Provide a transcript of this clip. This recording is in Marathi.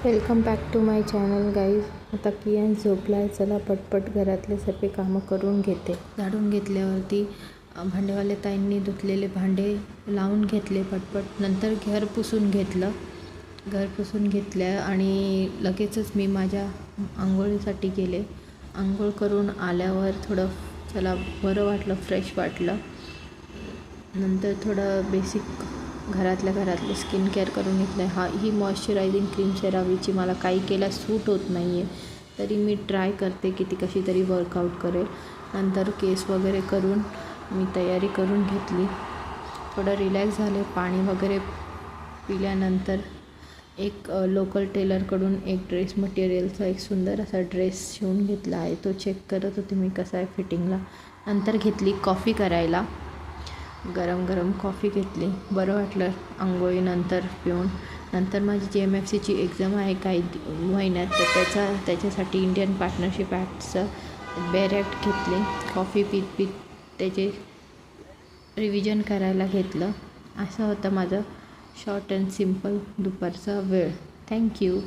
Welcome back to my channel guys. आता कियान झोपला आहे. चला पटपट घरातले सगळे कामं करून घेते. झाडून घेतल्यावरती भांडेवाले ताईंनी धुतलेले भांडे लावून घेतले पटपट. नंतर घर पुसून घेतलं आणि लगेचच मी माझ्या आंघोळीसाठी गेले. आंघोळ करून आल्यावर थोडं चला बरं वाटलं, फ्रेश वाटलं. नंतर थोडं बेसिक घरातले स्किन केअर करून घेतलं. ही मॉइश्चरायझिंग क्रीम CeraVeची मला काही केला सूट होत नाही आहे, तरी मी ट्राय करते की ती कशी तरी वर्कआउट करेल. नंतर केस वगैरे करून मी तयारी करून घेतली. थोडं रिलॅक्स झाले. पाणी वगैरे पिल्यानंतर एक लोकल टेलरकडून एक ड्रेस मटेरियलचा एक सुंदर असा ड्रेस शिवून घेतला आहे. तो चेक करत होते मी कसा आहे फिटिंगला. नंतर घेतली कॉफी करायला. गरम कॉफी घेतली. बरं वाटलं आंघोळीनंतर पिऊन. नंतर माझी GMFCची एक्झाम आहे काही महिन्यात, तर त्याच्यासाठी इंडियन पार्टनरशिप ॲक्टचं बॅरेक्ट घेतले. कॉफी पीत त्याचे रिव्हिजन करायला घेतलं. असं होतं माझं शॉर्ट अँड सिम्पल दुपारचा वेळ. थँक्यू.